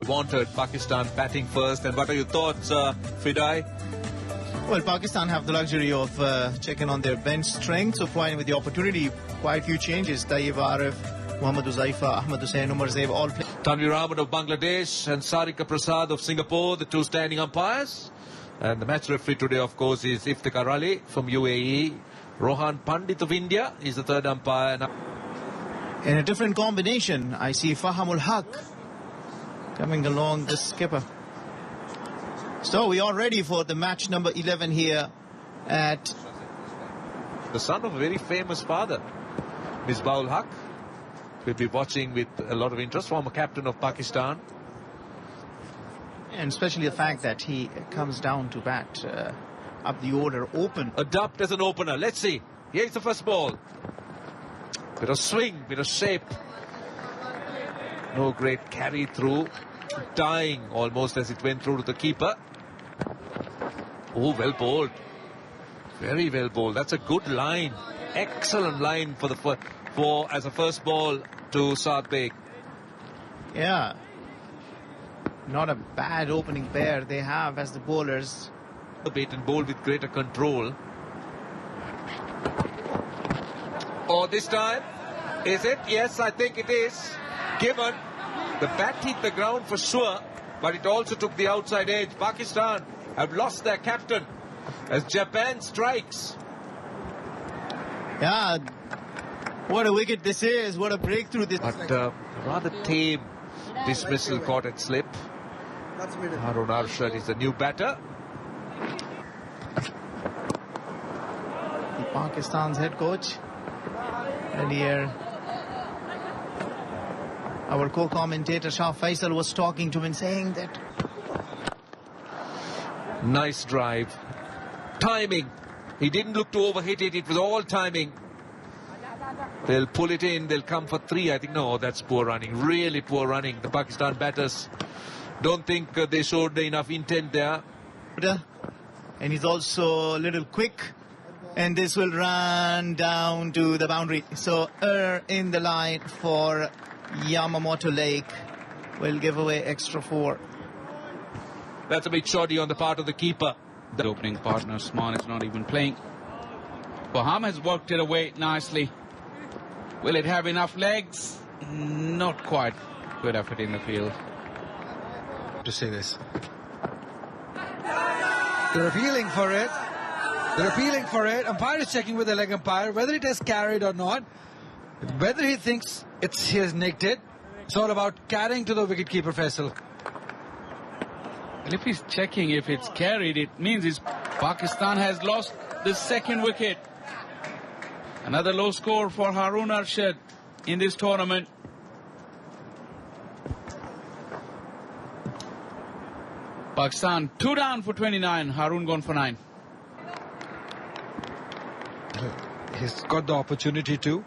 Wanted Pakistan batting first. And what are your thoughts, Fidai? Well, Pakistan have the luxury of checking on their bench strength, so providing with the opportunity, quite a few changes. Tayyib Arif, Muhammad Uzaifa, Ahmed Hussain, Umar Zaib all play. Tanvir Ahmed of Bangladesh and Sarika Prasad of Singapore, the two standing umpires. And the match referee today, of course, is Iftikhar Ali from UAE. Rohan Pandit of India is the third umpire. In a different combination, I see Fahamul Haq coming along, the skipper. So we are ready for the match number 11 here at... The son of a very famous father, Misbahul Haq. We'll be watching with a lot of interest, former captain of Pakistan. And especially the fact that he comes down to bat up the order open. Adopt as an opener. Let's see. Here's the first ball. Bit of swing, bit of shape. No great carry through. Dying almost as it went through to the keeper. Oh, well bowled. Very well bowled. That's a good line. Excellent line for the as a first ball to Saad Beg. Yeah. Not a bad opening pair they have as the bowlers. A bit and bowl with greater control. Oh, this time, is it? Yes, I think it is. Given the bat hit the ground for sure, but it also took the outside edge. Pakistan have lost their captain as Japan strikes. Yeah, what a wicket this is. What a breakthrough this is. But rather tame dismissal caught at slip. Harun Arshad is the new batter. Pakistan's head coach. And here, our co-commentator Shah Faisal was talking to him and saying that... Nice drive. Timing. He didn't look to overhit it. It was all timing. They'll pull it in. They'll come for 3. I think, no, that's poor running. Really poor running. The Pakistan batters don't think they showed enough intent there. And he's also a little quick. And this will run down to the boundary. So, in the line for Yamamoto Lake will give away extra 4. That's a bit shoddy on the part of the keeper. The opening partner, Usman, is not even playing. Faham has worked it away nicely. Will it have enough legs? Not quite. Good effort in the field. To say this. They're appealing for it. They're appealing for it. Umpire is checking with the leg umpire whether it has carried or not. Whether he thinks he has nicked it. It's all about carrying to the wicketkeeper, Faisal. Well, if he's checking if it's carried, it means Pakistan has lost the second wicket. Another low score for Harun Arshad in this tournament. Pakistan 2 down for 29. Harun gone for 9. He's got the opportunity to.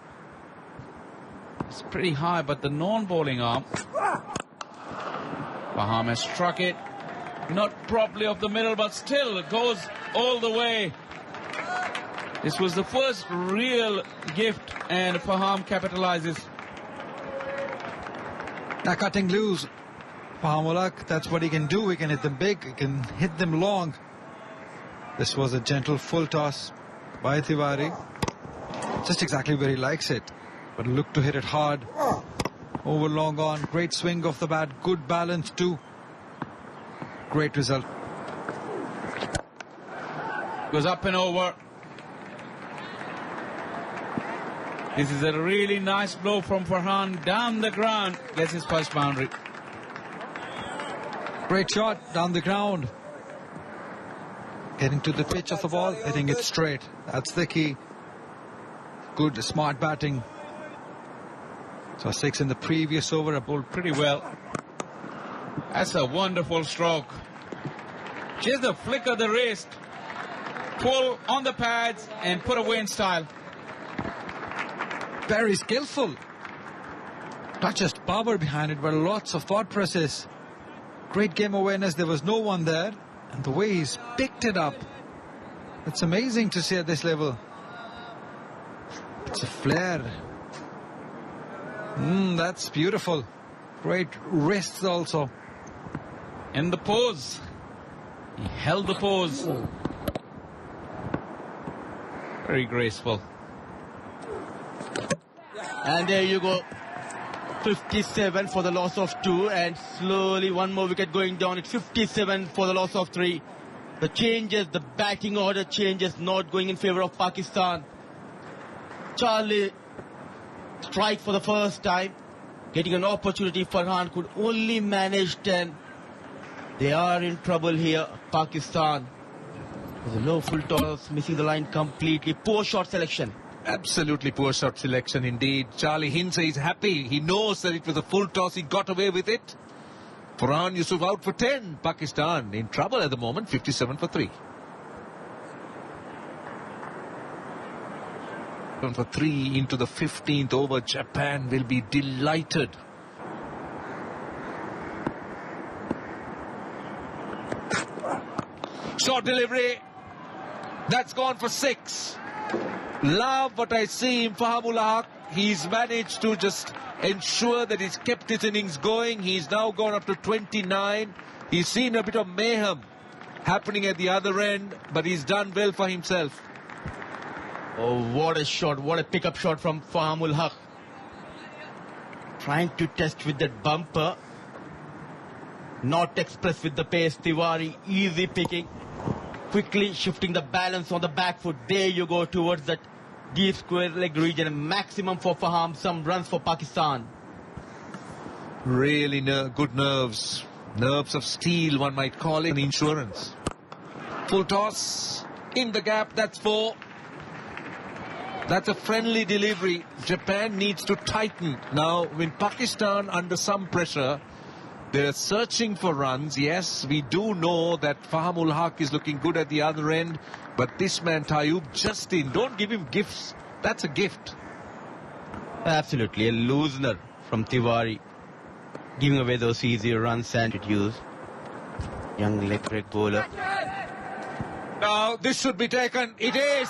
It's pretty high, but the non-bowling arm. Faham has struck it. Not properly off the middle, but still it goes all the way. This was the first real gift, and Faham capitalizes. Now cutting loose. Fahamulak, that's what he can do. He can hit them big, he can hit them long. This was a gentle full toss by Tiwari. Just exactly where he likes it. But look to hit it hard. Over long on. Great swing off the bat. Good balance too. Great result. Goes up and over. This is a really nice blow from Farhan down the ground. Gets his first boundary. Great shot down the ground. Getting to the pitch of the ball, hitting it straight. That's the key. Good, smart batting. So 6 in the previous over. A bowled pretty well. That's a wonderful stroke. Just a flick of the wrist. Pull on the pads and put away in style. Very skillful. Not just power behind it, but lots of thought process. Great game awareness. There was no one there. And the way he's picked it up. It's amazing to see at this level. It's a flare. That's beautiful. Great wrists also. in the pose. He held the pose. Very graceful. And there you go. 57 for the loss of 2, and slowly one more wicket going down. It's 57 for the loss of 3. The changes, the batting order changes, not going in favor of Pakistan. Charlie strike for the first time, getting an opportunity. Farhan could only manage 10. They are in trouble here, Pakistan. With a low full toss, missing the line completely. Poor shot selection. Absolutely poor shot selection indeed. Charlie Hindsa is happy. He knows that it was a full toss. He got away with it. Farhan Yusuf out for 10. Pakistan in trouble at the moment. 57 for 3. For 3 into the 15th over. Japan will be delighted. Short delivery. That's gone for 6. Love what I see in Faham ul Haq. He's managed to just ensure that he's kept his innings going. He's now gone up to 29. He's seen a bit of mayhem happening at the other end, but he's done well for himself. Oh, what a shot, what a pickup shot from Faham ul Haq. Trying to test with that bumper. Not express with the pace. Tiwari, easy picking. Quickly shifting the balance on the back foot. There you go towards that deep square leg region. Maximum for Faham, some runs for Pakistan. Really good nerves. Nerves of steel, one might call it. Insurance. Full toss. In the gap, that's 4. That's a friendly delivery. Japan needs to tighten. Now, when Pakistan under some pressure, they're searching for runs. Yes, we do know that Faham ul Haq is looking good at the other end. But this man, Tayyub, just in. Don't give him gifts. That's a gift. Absolutely. A loosener from Tiwari. Giving away those easy runs and it use. Young leg break bowler. Now, this should be taken. It is.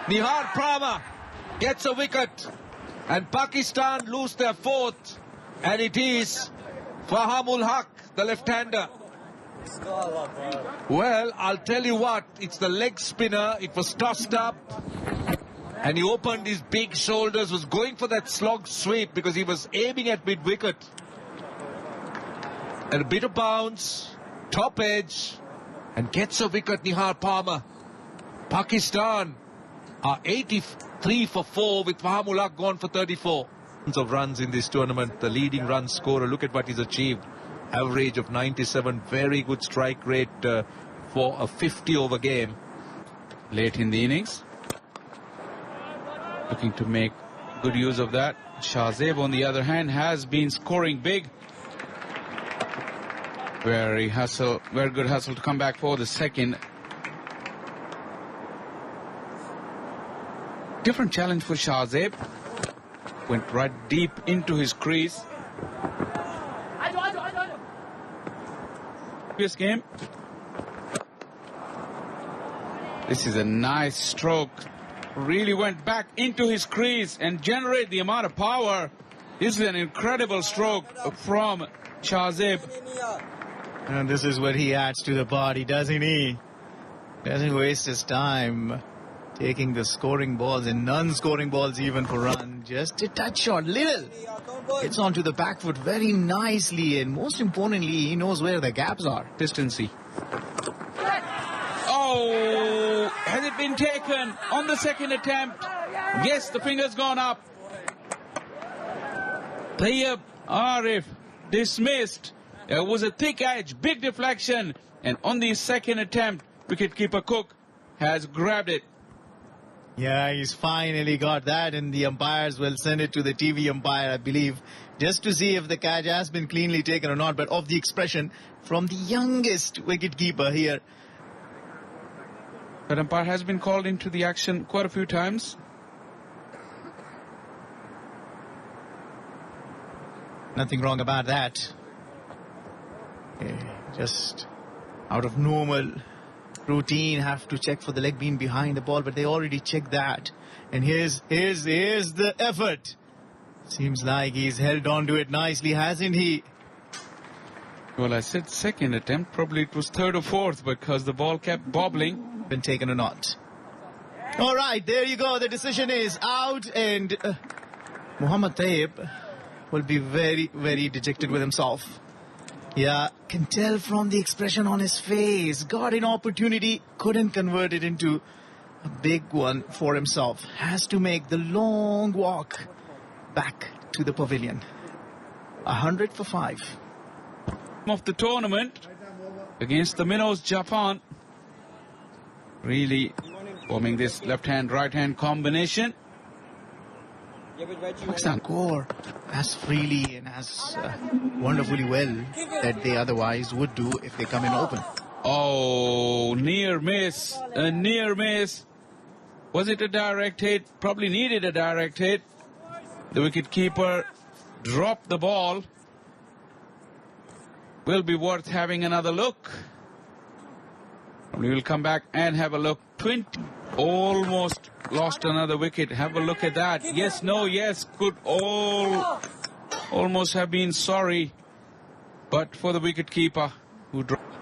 Nihar Prama gets a wicket. And Pakistan lose their 4th. And it is Faham ul Haq, the left-hander. Well, I'll tell you what, it's the leg spinner. It was tossed up. And he opened his big shoulders, was going for that slog sweep because he was aiming at mid-wicket. And a bit of bounce, top edge, and gets a wicket, Nihar Parma. Pakistan are 83 for 4 with Faham ul Haq gone for 34. Of runs in this tournament, the leading run scorer. Look at what he's achieved. Average of 97, very good strike rate for a 50 over game. Late in the innings, looking to make good use of that. Shah Zeb, on the other hand, has been scoring big. Very good hustle to come back for the second. Different challenge for Shah Zeb. Went right deep into his crease. This game. This is a nice stroke. Really went back into his crease and generated the amount of power. This is an incredible stroke from Shah Zeb. And this is what he adds to the party, doesn't he? Doesn't waste his time taking the scoring balls and non-scoring balls even for run. Just a touch shot, little. It's onto the back foot very nicely, and most importantly, he knows where the gaps are. Consistency. Oh, has it been taken on the second attempt? Yes, the finger's gone up. Tayyab Arif dismissed. There was a thick edge, big deflection, and on the second attempt, wicketkeeper Cook has grabbed it. Yeah, he's finally got that, and the umpires will send it to the TV umpire, I believe, just to see if the catch has been cleanly taken or not. But of the expression from the youngest wicketkeeper here. That umpire has been called into the action quite a few times. Nothing wrong about that. Just out of normal routine, have to check for the leg being behind the ball, but they already checked that. And here's the effort. Seems like he's held on to it nicely, hasn't he? Well, I said second attempt. Probably it was third or fourth because the ball kept bobbling. Been taken or not. All right, there you go. The decision is out, and Mohammad Taib will be very, very dejected with himself. Yeah, can tell from the expression on his face. Got an opportunity, couldn't convert it into a big one for himself. Has to make the long walk back to the pavilion. 100 for 5. Of the tournament against the Minnows, Japan. Really forming this left-hand, right-hand combination. Pakistan score as freely and as wonderfully well that they otherwise would do if they come in open. Oh, near miss. A near miss. Was it a direct hit? Probably needed a direct hit. The wicketkeeper dropped the ball. Will be worth having another look. We will come back and have a look. 20. Almost lost another wicket. Have a look at that. Yes, no, yes. Could almost have been sorry. But for the wicketkeeper who dropped.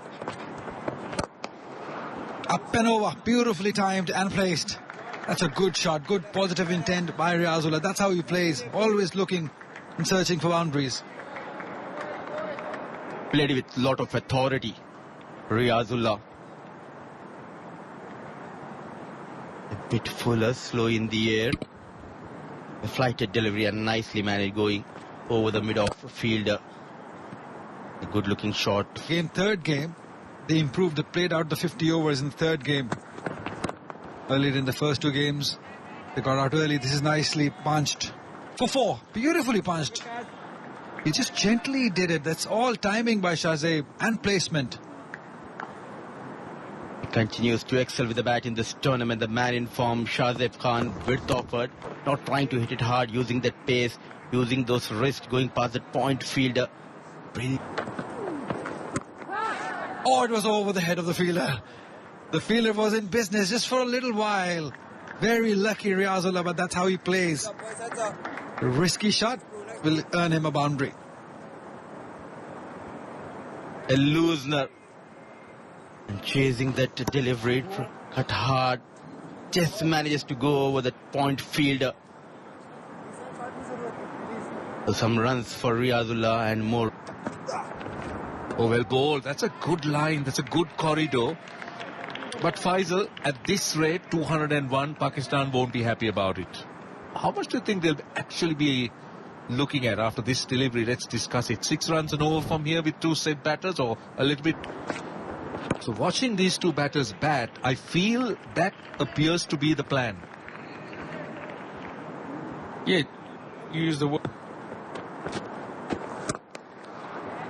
Up and over, beautifully timed and placed. That's a good shot, good positive intent by Riazullah. That's how he plays, always looking and searching for boundaries. Played with a lot of authority, Riazullah. A bit fuller, slow in the air. The flighted delivery and nicely managed going over the mid-off fielder. A good looking shot. In third game, they improved, they played out the 50 overs in the third game. Earlier in the first two games, they got out early. This is nicely punched. For 4, beautifully punched. He just gently did it. That's all timing by Shahzeb and placement. He continues to excel with the bat in this tournament. The man in form, Shahzeb Khan, width offered, not trying to hit it hard, using that pace, using those wrists, going past that point fielder. Brilliant. Oh, it was over the head of the fielder. The fielder was in business just for a little while. Very lucky Riazullah, but that's how he plays. A risky shot will earn him a boundary. A loosener. And chasing that delivery, cut hard. Just manages to go over that point fielder. So some runs for Riazullah and more. Oh, well bowled. That's a good line. That's a good corridor. But Faisal, at this rate, 201, Pakistan won't be happy about it. How much do you think they'll actually be looking at after this delivery? Let's discuss it. 6 runs and over from here with 2 set batters, or a little bit. So watching these 2 batters bat, I feel that appears to be the plan. Yeah, use the word.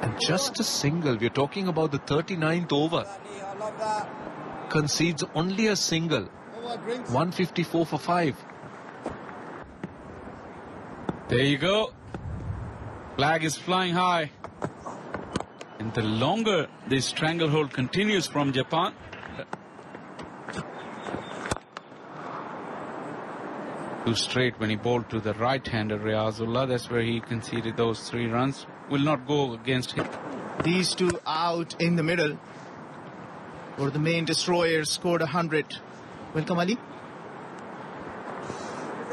And just a single. We're talking about the 39th over. Concedes only a single. 154 for 5. There you go. Flag is flying high. And the longer this stranglehold continues from Japan, too straight when he bowled to the right-hander Riazullah. That's where he conceded those 3 runs. Will not go against him. These 2 out in the middle. Or the main destroyers scored 100. Welcome, Ali.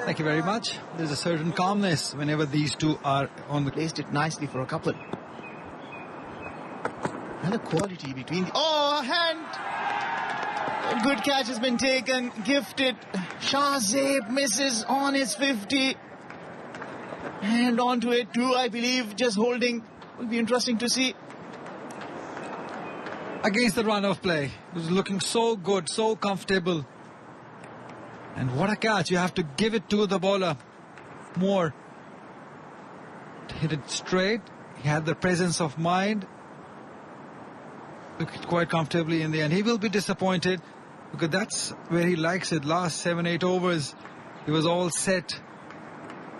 Thank you very much. There's a certain calmness whenever these 2 are on the... Placed it nicely for a couple. And the quality between the... Oh, hand! A good catch has been taken, gifted. Shahzeb misses on his 50. And onto it too, I believe, just holding. Will be interesting to see. Against the run of play. It was looking so good, so comfortable. And what a catch. You have to give it to the bowler more. Hit it straight. He had the presence of mind. Took it quite comfortably in the end. He will be disappointed because that's where he likes it. Last 7-8 overs, he was all set.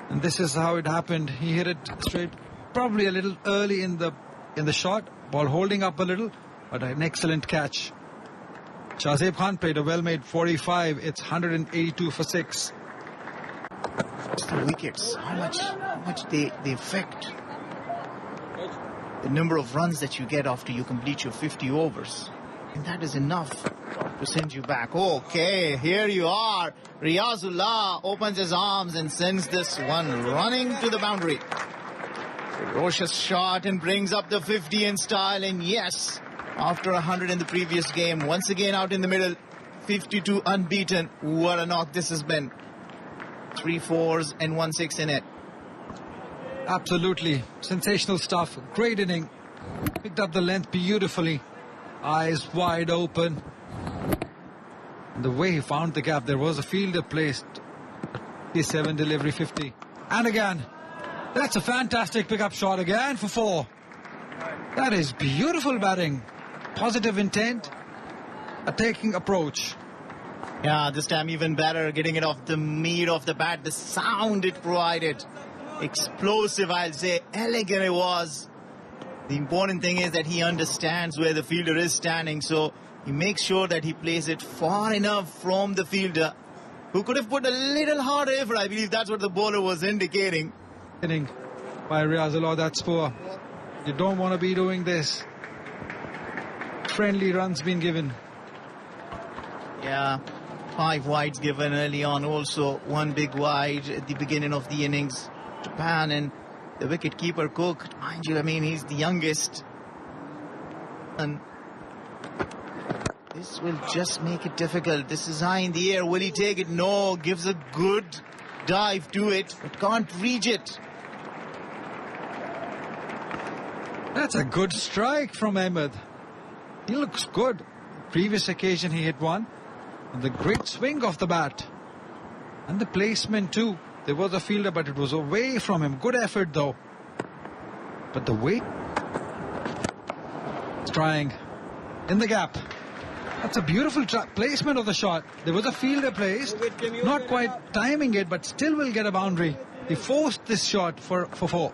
And this is how it happened. He hit it straight, probably a little early in the shot. Ball holding up a little, but an excellent catch. Shahzeb Khan played a well-made 45. It's 182 for 6. It's the wickets. How much they affect. the number of runs that you get after you complete your 50 overs. And that is enough to send you back. Okay, here you are. Riazullah opens his arms and sends this one running to the boundary. Ferocious shot and brings up the 50 in style. And yes, after 100 in the previous game, once again out in the middle, 52 unbeaten. What a knock this has been. 3 4s and 1 6 in it. Absolutely sensational stuff. Great inning. Picked up the length beautifully. Eyes wide open. And the way he found the gap, there was a fielder placed. 57 delivery 50. And again, that's a fantastic pickup shot again for 4. That is beautiful batting. Positive intent. Attacking approach. Yeah, this time even better, getting it off the meat of the bat, the sound it provided. Explosive, I'll say, elegant it was. The important thing is that he understands where the fielder is standing, so he makes sure that he plays it far enough from the fielder, who could have put a little harder effort. I believe that's what the bowler was indicating. Inning by Riazullah, that's poor. You don't want to be doing this. Friendly runs been given. Yeah, 5 wides given early on, also 1 big wide at the beginning of the innings. Japan and the wicket-keeper Cook, mind you, I mean, he's the youngest. And this will just make it difficult. This is high in the air. Will he take it? No. Gives a good dive to it, but can't reach it. That's a good strike from Ahmed. He looks good. Previous occasion he hit one. And the great swing of the bat. And the placement too. There was a fielder, but it was away from him. Good effort though. But the way it's trying in the gap. That's a beautiful placement of the shot. There was a fielder placed, not quite timing it, but still will get a boundary. He forced this shot for 4.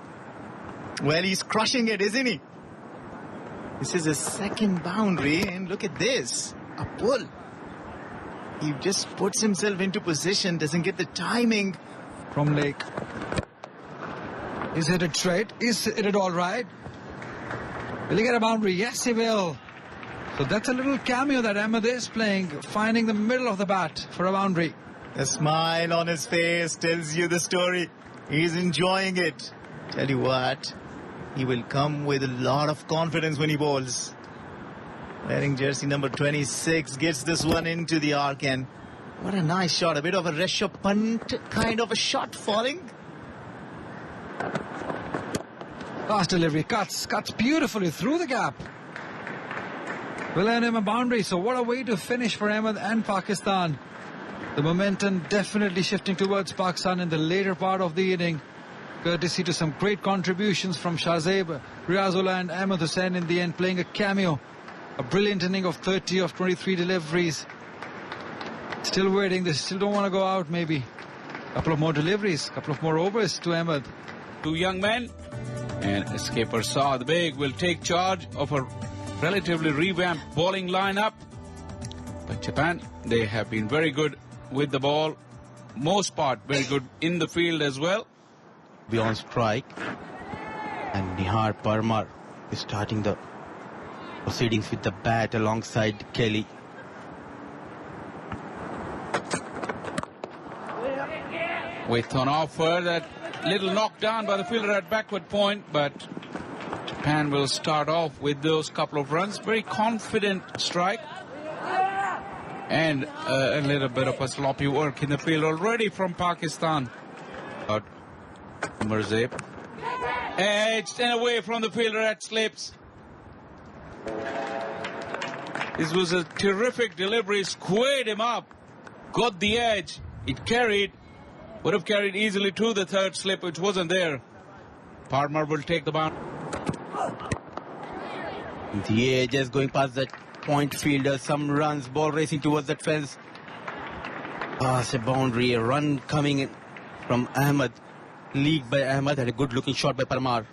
Well, he's crushing it, isn't he? This is his second boundary, and look at this. A pull. He just puts himself into position, doesn't get the timing. From Lake. Is hit it straight? Is hit it all right? Will he get a boundary? Yes, he will. So that's a little cameo that Ahmed is playing, finding the middle of the bat for a boundary. The smile on his face tells you the story. He's enjoying it. Tell you what, he will come with a lot of confidence when he bowls. Wearing jersey number 26, gets this one into the arc, and what a nice shot. A bit of a Rishabh Pant kind of a shot falling. Last delivery, cuts beautifully through the gap. Will earn him a boundary. So what a way to finish for Ahmed and Pakistan. The momentum definitely shifting towards Pakistan in the later part of the inning. Courtesy to some great contributions from Shahzeb, Riazullah and Ahmed Hussain in the end, playing a cameo. A brilliant inning of 30 of 23 deliveries. Still waiting. They still don't want to go out, maybe. Couple of more deliveries, couple of more overs to Ahmed. 2 young men. And skipper Saad Beg will take charge of a relatively revamped bowling lineup. But Japan, they have been very good with the ball. Most part, very good in the field as well. Beyond strike. And Nihar Parmar is starting the proceedings with the bat alongside Kelly. With an offer, that little knockdown by the fielder at backward point, but Japan will start off with those couple of runs. Very confident strike. And a little bit of a sloppy work in the field already from Pakistan. Mirzab. Edged and away from the fielder at slips. This was a terrific delivery. Squared him up. Got the edge. It carried. Would have carried easily to the third slip, which wasn't there. Parmar will take the bound. The edge is going past that point fielder. Some runs. Ball racing towards that fence. Pass a boundary. A run coming in from Ahmed. League by Ahmed. Had a good looking shot by Parmar.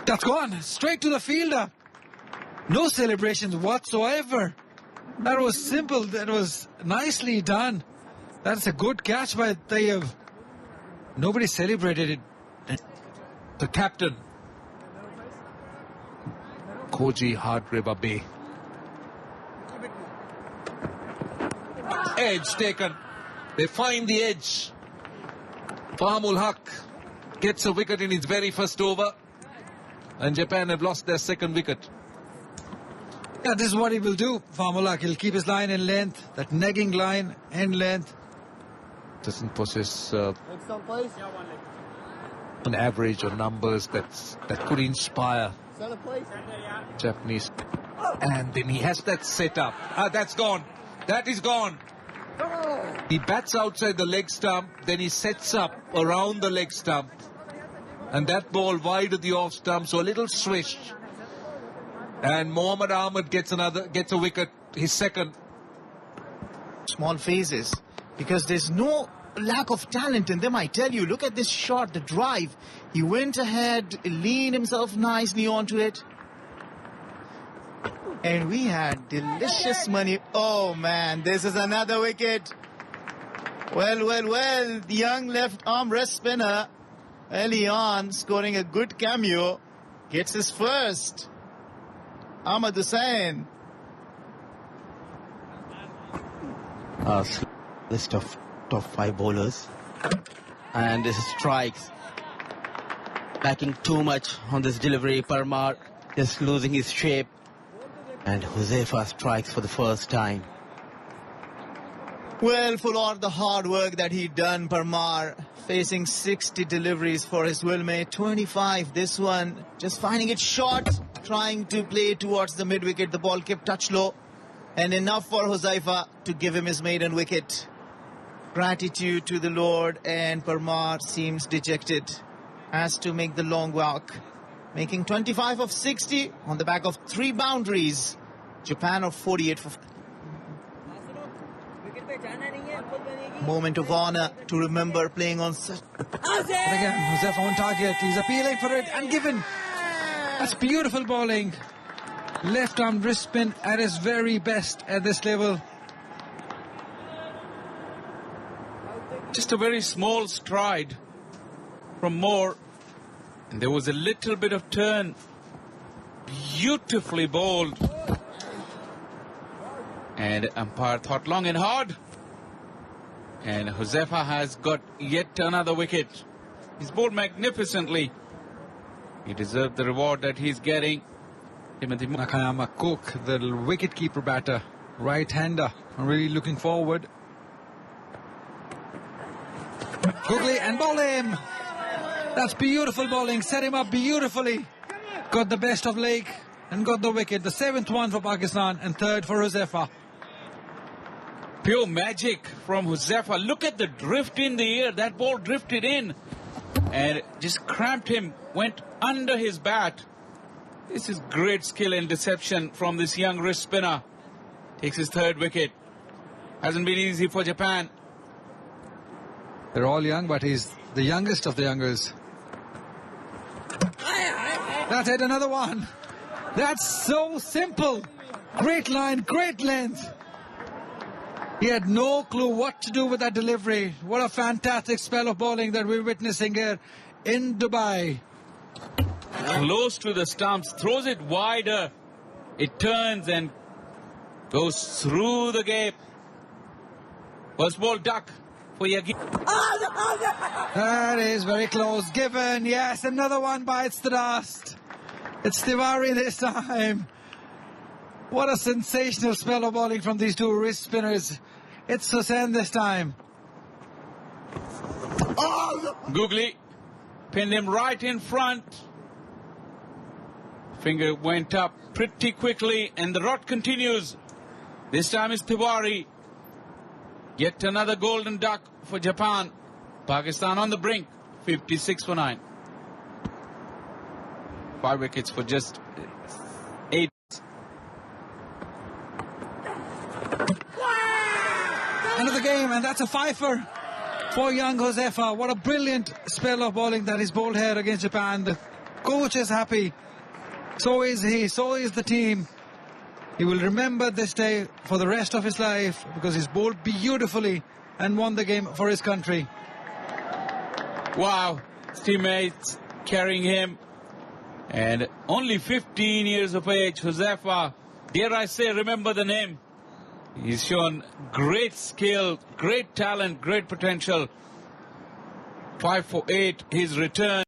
That's gone straight to the fielder. No celebrations whatsoever. That was simple. That was nicely done. That's a good catch by Tayyab. Nobody celebrated it. The captain, Koji Hardriver Bay. Edge taken. They find the edge. Fahmul Haq gets a wicket in his very first over. And Japan have lost their second wicket. Yeah, this is what he will do, Fahmul Haq. He'll keep his line in length, that negging line in length. Doesn't possess an average or numbers that could inspire Japanese. And then he has that setup. That's gone. That is gone. He bats outside the leg stump, then he sets up around the leg stump. And that ball wide of the off stump, so a little swish. And Mohammad Ahmed gets a wicket, his second. Small phases, because there's no lack of talent in them, I tell you. Look at this shot, the drive. He went ahead, leaned himself nicely onto it. And we had delicious money. Oh man, this is another wicket. Well, the young left arm wrist spinner, Elian, scoring a good cameo, gets his first. Ahmed Hussain. List of top 5 bowlers. And this is strikes. Backing too much on this delivery. Parmar just losing his shape. And Huzaifa strikes for the first time. Well, for all the hard work that he done, Parmar, facing 60 deliveries for his Wilmate, 25 this one, just finding it short, trying to play towards the mid-wicket. The ball kept touch low, and enough for Huzaifa to give him his maiden wicket. Gratitude to the Lord, and Parmar seems dejected, has to make the long walk. Making 25 of 60 on the back of 3 boundaries. Japan of 48 for... Moment of honor to remember playing on such... And again, Huzaifa on target. He's appealing for it and given. That's beautiful bowling. Left arm wrist spin at his very best at this level. Just a very small stride from Moore. And there was a little bit of turn. Beautifully bowled. And umpire thought long and hard. And Huzaifa has got yet another wicket. He's bowled magnificently. He deserved the reward that he's getting. Timothy Nakayama Cook, the wicket-keeper batter, right-hander. I'm really looking forward. Googly and bowl him. That's beautiful bowling. Set him up beautifully. Got the best of Lake and got the wicket. The 7th one for Pakistan and 3rd for Huzaifa. Pure magic from Huzaifa. Look at the drift in the air. That ball drifted in and just cramped him. Went under his bat. This is great skill and deception from this young wrist spinner. Takes his 3rd wicket. Hasn't been easy for Japan. They're all young, but he's the youngest of the youngers. That's it, another one. That's so simple. Great line, great length. He had no clue what to do with that delivery. What a fantastic spell of bowling that we're witnessing here in Dubai. Close to the stumps, throws it wider. It turns and goes through the gap. First ball duck for Yagi. That is very close. Given, yes, another one bites the dust. It's Tiwari this time. What a sensational spell of bowling from these two wrist spinners. It's Hussain this time. Googly pinned him right in front. Finger went up pretty quickly and the rot continues. This time is Tiwari. Yet another golden duck for Japan. Pakistan on the brink. 56 for 9. 5 wickets for just 8. End of the game, and that's a fifer for young Huzaifa. What a brilliant spell of bowling that he's bowled here against Japan. The coach is happy. So is he. So is the team. He will remember this day for the rest of his life because he's bowled beautifully and won the game for his country. Wow, his teammates carrying him. And only 15 years of age, Huzaifa, dare I say, remember the name. He's shown great skill, great talent, great potential. 5 for 8, his return.